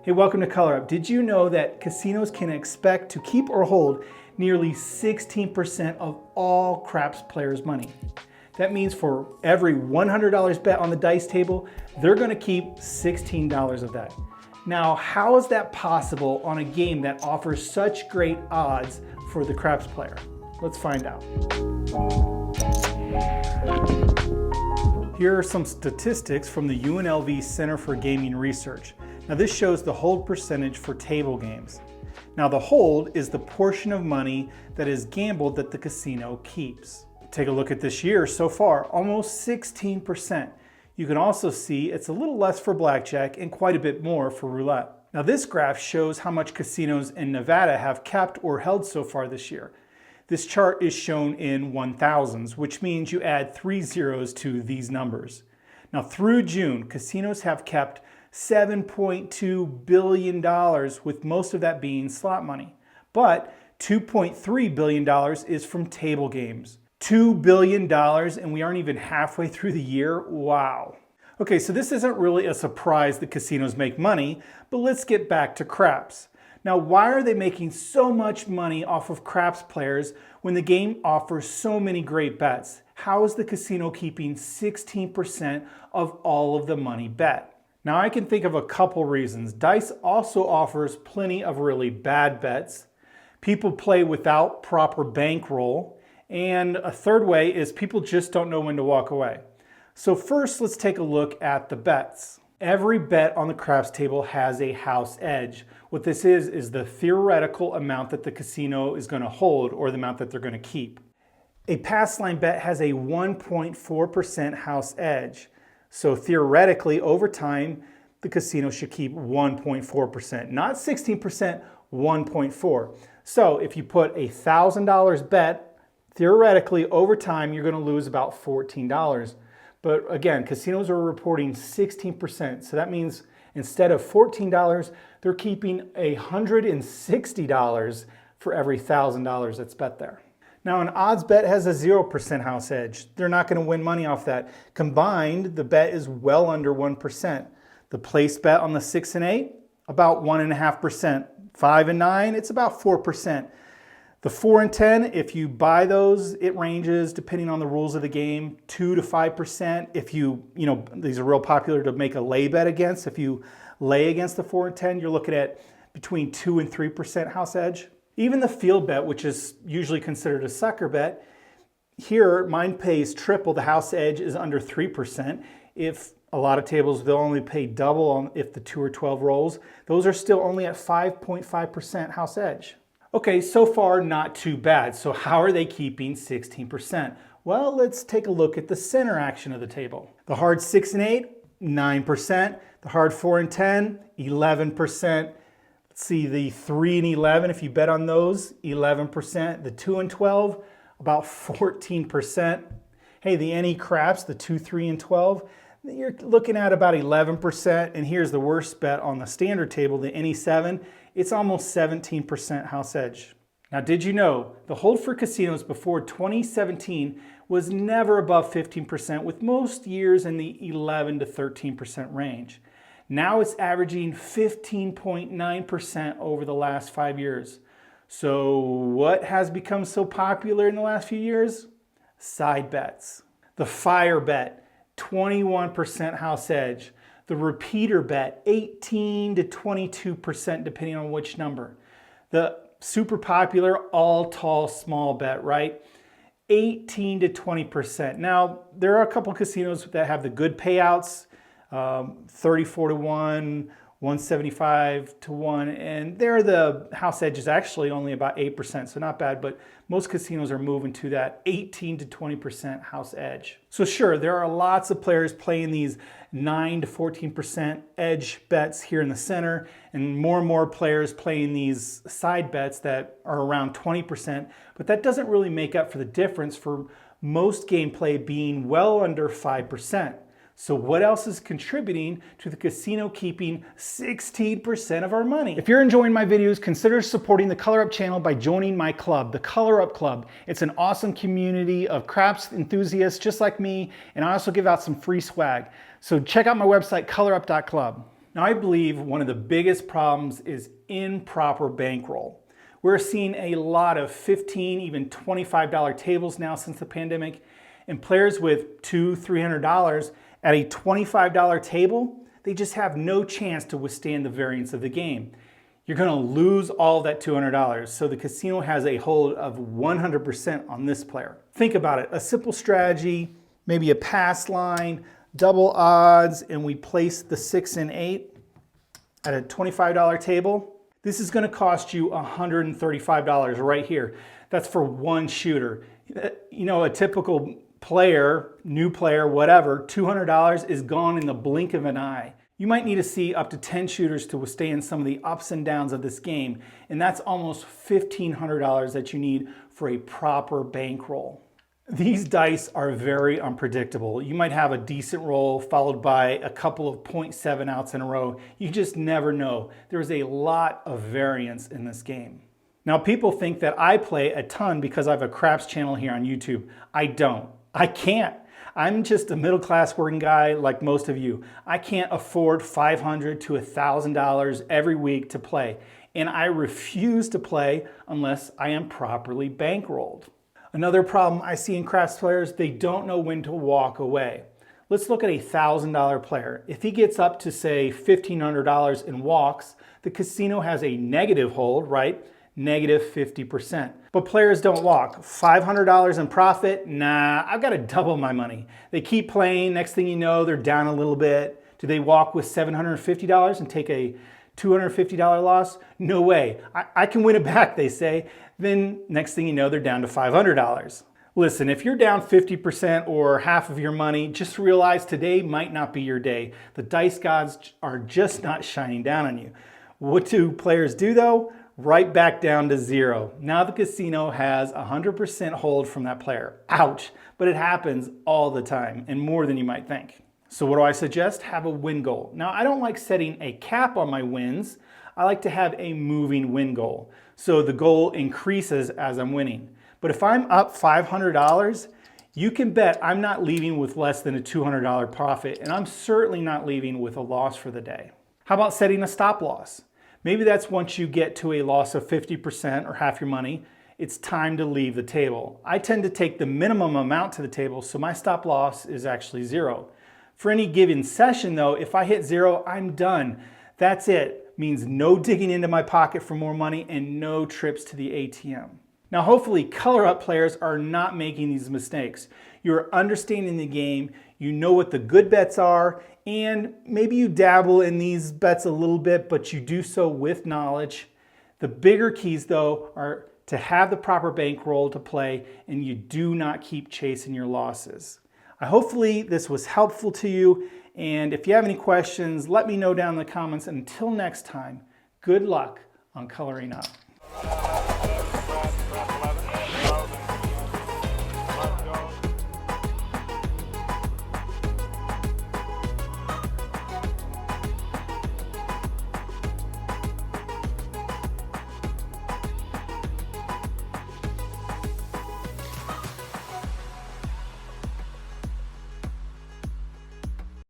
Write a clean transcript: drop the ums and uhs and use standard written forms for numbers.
Hey, welcome to Color Up. Did you know that casinos can expect to keep or hold nearly 16% of all craps players' money? That means for every $100 bet on the dice table, they're going to keep $16 of that. Now, how is that possible on a game that offers such great odds for the craps player? Let's find out. Here are some statistics from the UNLV Center for Gaming Research. Now this shows the hold percentage for table games. Now the hold is the portion of money that is gambled that the casino keeps. Take a look at this year so far, almost 16%. You can also see it's a little less for blackjack and quite a bit more for roulette. Now this graph shows how much casinos in Nevada have kept or held so far this year. This chart is shown in 1000s, which means you add 3 zeros to these numbers. Now through June, casinos have kept $7.2 billion, with most of that being slot money. But $2.3 billion is from table games. $2 billion, and we aren't even halfway through the year? Wow. Okay, so this isn't really a surprise that casinos make money, but let's get back to craps. Now, why are they making so much money off of craps players when the game offers so many great bets? How is the casino keeping 16% of all of the money bet? Now, I can think of a couple reasons. Dice also offers plenty of really bad bets. People play without proper bankroll. And a third way is people just don't know when to walk away. So first, let's take a look at the bets. Every bet on the craps table has a house edge. What this is the theoretical amount that the casino is going to hold, or the amount that they're going to keep. A pass line bet has a 1.4% house edge. So theoretically, over time, the casino should keep 1.4%, not 16%, 1.4. So if you put a $1,000 bet, theoretically, over time, you're going to lose about $14. But again, casinos are reporting 16%. So that means instead of $14, they're keeping $160 for every $1,000 that's bet there. Now an odds bet has a 0% house edge. They're not going to win money off that. Combined, the bet is well under 1%. The place bet on the 6 and 8, about 1.5%. 5 and 9, it's about 4%. The 4 and 10, if you buy those, it ranges, depending on the rules of the game, 2 to 5%. If these are real popular to make a lay bet against. If you lay against the 4 and 10, you're looking at between 2 and 3% house edge. Even the field bet, which is usually considered a sucker bet, here mine pays triple. The house edge is under 3%. If a lot of tables, they'll only pay double if the 2 or 12 rolls. Those are still only at 5.5% house edge. Okay, so far not too bad. So how are they keeping 16%? Well, let's take a look at the center action of the table. The hard 6 and 8, 9%. The hard 4 and 10, 11%. Let's see, the 3 and 11, if you bet on those, 11%. The 2 and 12, about 14%. Hey, the any craps, the 2, 3, and 12, you're looking at about 11%. And here's the worst bet on the standard table, the any 7, it's almost 17% house edge. Now, did you know the hold for casinos before 2017 was never above 15%, with most years in the 11 to 13% range. Now it's averaging 15.9% over the last 5 years. So what has become so popular in the last few years? Side bets. The fire bet, 21% house edge. The repeater bet, 18 to 22%, depending on which number. The super popular all tall small bet, right? 18 to 20%. Now, there are a couple casinos that have the good payouts, 34 to 1, 175 to 1, and there the house edge is actually only about 8%, so not bad, but most casinos are moving to that 18 to 20% house edge. So sure, there are lots of players playing these 9 to 14% edge bets here in the center, and more players playing these side bets that are around 20%, but that doesn't really make up for the difference for most gameplay being well under 5%. So what else is contributing to the casino keeping 16% of our money? If you're enjoying my videos, consider supporting the Color Up channel by joining my club, the Color Up Club. It's an awesome community of craps enthusiasts just like me, and I also give out some free swag. So check out my website, colorup.club. Now, I believe one of the biggest problems is improper bankroll. We're seeing a lot of $15, even $25 tables now since the pandemic, and players with $200, $300 at a $25 table, they just have no chance to withstand the variance of the game. You're going to lose all that $200, so the casino has a hold of 100% on this player. Think about it, a simple strategy, maybe a pass line, double odds, and we place the 6 and 8 at a $25 table. This is going to cost you $135 right here. That's for one shooter. You know, a typical player, new player, whatever, $200 is gone in the blink of an eye. You might need to see up to 10 shooters to withstand some of the ups and downs of this game, and that's almost $1,500 that you need for a proper bankroll. These dice are very unpredictable. You might have a decent roll followed by a couple of 0.7 outs in a row. You just never know. There's a lot of variance in this game. Now, people think that I play a ton because I have a craps channel here on YouTube. I don't. I can't. I'm just a middle-class working guy like most of you. I can't afford $500 to $1,000 every week to play, and I refuse to play unless I am properly bankrolled. Another problem I see in craps players, they don't know when to walk away. Let's look at a $1,000 player. If he gets up to, say, $1,500 and walks, the casino has a negative hold, right? Negative 50%. But players don't walk. $500 in profit? Nah, I've got to double my money. They keep playing. Next thing you know, they're down a little bit. Do they walk with $750 and take a $250 loss? No way. I can win it back, they say. Then next thing you know, they're down to $500. Listen, if you're down 50% or half of your money, just realize today might not be your day. The dice gods are just not shining down on you. What do players do though? Right back down to zero. Now the casino has 100% hold from that player. Ouch, but it happens all the time and more than you might think. So what do I suggest? Have a win goal. Now I don't like setting a cap on my wins. I like to have a moving win goal. So the goal increases as I'm winning. But if I'm up $500, you can bet I'm not leaving with less than a $200 profit, and I'm certainly not leaving with a loss for the day. How about setting a stop loss? Maybe that's once you get to a loss of 50% or half your money, it's time to leave the table. I tend to take the minimum amount to the table, so my stop loss is actually zero. For any given session though, if I hit zero, I'm done. That's it. Means no digging into my pocket for more money and no trips to the ATM. Now hopefully color up players are not making these mistakes. You're understanding the game, you know what the good bets are, and maybe you dabble in these bets a little bit, but you do so with knowledge. The bigger keys though are to have the proper bankroll to play, and you do not keep chasing your losses. Hopefully this was helpful to you, and if you have any questions, let me know down in the comments. Until next time, good luck on coloring up.